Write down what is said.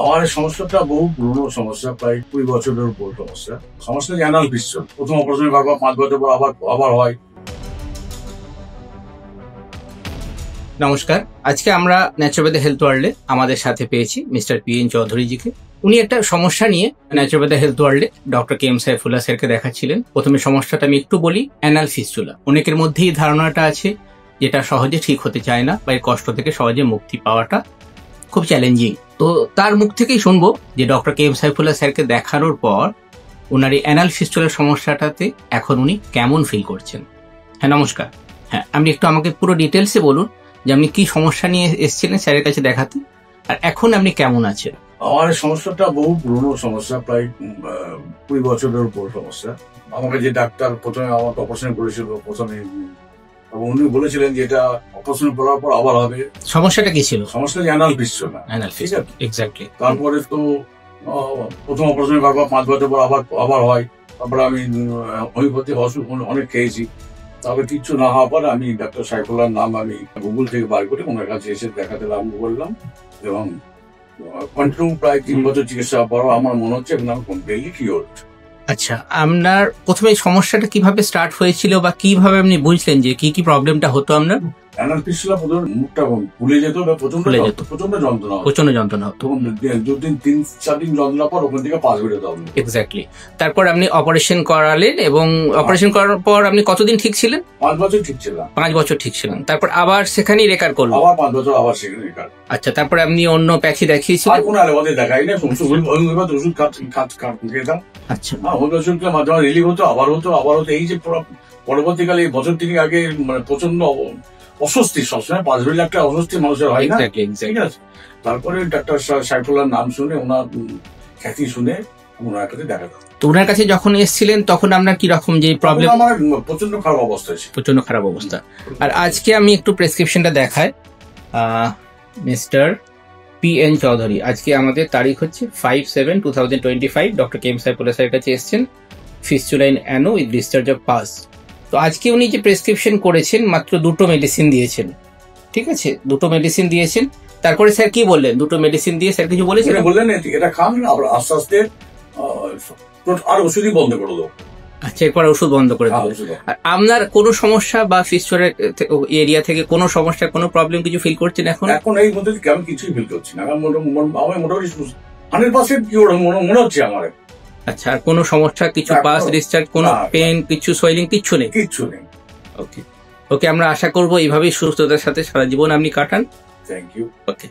আমার এই সমস্যাটা বহু পুরনো সমস্যা, প্রায় 20 বছরের উপর সমস্যা। সমস্যা অ্যানাল ফিস্টুলা। প্রথম অপারেশন বারবার 5 বছর পর আবার হয়। নমস্কার, আজকে আমরা ন্যাচুরোপ্যাথি হেলথ ওয়ার্ল্ডে আমাদের সাথে পেয়েছি মিস্টার PN চৌধুরীজিকে। উনি একটা সমস্যা নিয়ে ন্যাচুরোপ্যাথি হেলথ ওয়ার্ল্ডে ডক্টর KM সাইফুল্লাহ স্যারকে দেখাচ্ছিলেন। প্রথমে সমস্যাটা আমি একটু বলি, অ্যানাল ফিস্টুলা। অনেকের মধ্যেই ধারণাটা আছে যেটা সহজে ঠিক হতে চায় না, বা এর কষ্ট থেকে সহজে মুক্তি পাওয়াটা খুব চ্যালেঞ্জিং। তো তার মুখ থেকেই শুনবো যে ডক্টর KM সাইফুল্লাহ স্যারকে দেখানোর পর ওনার এই অ্যানাল ফিস্টুলার সমস্যাটাতে এখন উনি কেমন ফিল করছেন। হ্যাঁ, নমস্কার। হ্যাঁ, আপনি একটু আমাকে পুরো ডিটেলসে বলুন যে আপনি কি সমস্যা নিয়ে এসেছিলেন স্যারের কাছে দেখাতে, আর এখন আপনি কেমন আছেন। আমার এই সমস্যাটা বহু পুরনো সমস্যা, প্রায় 20 বছরের উপর সমস্যা। আমাকে যে ডাক্তার প্রথমে আমাকে অপারেশন করেছিল, প্রথমে এবং উনি বলেছিলেন যে এটা অপারেশন করার পর আবার হবে। সমস্যাটা কি ছিল? সমস্যা anal fistula. Anal fistula, exactly. তারপরে তো প্রথম অপারেশন বারবার 5 বছর পর আবার হয়। তারপরে আমি হোমিওপ্যাথি ওষুধ অনেক খেয়েছি। তবে কিচ্ছু না হওয়ার পর আমি ডাক্তার সাইফুল্লাহর নাম আমি গুগল থেকে বার করে ওনার কাছে এসে দেখাতে আরম্ভ করলাম, এবং কন্টিনিউ প্রায় 3 বছর চিকিৎসা পর আমার মনে হচ্ছে এখন আমি কমপ্লিটলি কিওরড। আচ্ছা, আপনার প্রথমে সমস্যাটা কিভাবে স্টার্ট হয়েছিল, বা কিভাবে আপনি বুঝলেন যে কি কি প্রবলেমটা হতো আপনার? অ্যানাল ফিস্টুলা প্রথমে মুখটা ফুলে যেত, প্রচন্ড যন্ত্রণা হতো। 3-4 দিন যন্ত্রণা পর ওখান থেকে পাস বেরোতে হবে। এক্স্যাক্টলি। তারপর আপনি অপারেশন করালেন, এবং অপারেশন করার পর আপনি কতদিন ঠিক ছিলেন? 5 বছর ঠিক ছিলাম। 5 বছর ঠিক ছিলেন। তারপর আবার সেখানেই রেকার করলো? আবার 5 বছর আবার সেখানে রেকার। আচ্ছা, তারপরে আপনি অন্য প্যাথি দেখিয়েছিলেন? কোনো অ্যালোপ্যাথি দেখাই না, ওষুধ খেতাম। আচ্ছা, ওষুধ খেলে মাঝে মাঝে রিলিভ হতো, আবার হতো। এই যে পরবর্তীকালে এই বছর থেকে আগে মানে প্রচন্ড অস্বস্তি, সবসময় 5 বেলা একটা অস্বস্তি মানুষের হয় না, ঠিক আছে। তারপরে ডাক্তার সাইফুল্লাহর নাম শুনে, ওনার খ্যাতি শুনে ওনার কাছে দেখাতাম। তো ওনার কাছে যখন এসেছিলেন তখন আপনার কি রকম যে প্রবলেম? আমার প্রচন্ড খারাপ অবস্থা ছিল, প্রচন্ড খারাপ অবস্থা। আর আজকে আমি একটু প্রেসক্রিপশনটা দেখাই। মিস্টার PN চৌধুরী, আজকে আমাদের তারিখ হচ্ছে 5/7/2025। ডক্টর KM সাইফুল্লাহ স্যারের কাছে এসেছেন, ফিস্টুলাইন অ্যানো উইথ ডিসচার্জ অফ পাস। তো আজকে উনি যে প্রেসক্রিপশন করেছেন, মাত্র 2টো মেডিসিন দিয়েছেন, ঠিক আছে? 2টো মেডিসিন দিয়েছেন। তারপরে স্যার কি বললেন? 2টো মেডিসিন দিয়ে স্যার কিছু বলেছেন? বললেন এটা খান, আবার আস্তে আস্তে আর ওষুধই বন্ধ করে দেবো। আচ্ছা, এরপর ওষুধ বন্ধ করে দেবো। আর আপনার কোনো সমস্যা বা ফিস্টুলার এরিয়া থেকে কোনো সমস্যা, কোনো প্রবলেম কিছু ফিল করছেন এখন? এখন এই মধ্যে আমি কিছুই ফিল করছি না, আমার মোটামুটি 100% কিওর মনে হচ্ছে আমার। আচ্ছা, আর কোনো সমস্যা, কিছু পাস ডিসচার্জ, কোনো পেন, কিছু সোয়েলিং, কিচ্ছু নেই? কিচ্ছু নেই। ওকে ওকে, আমরা আশা করবো এইভাবেই সুস্থতার সাথে সারা জীবন আপনি কাটান। Thank you. ওকে।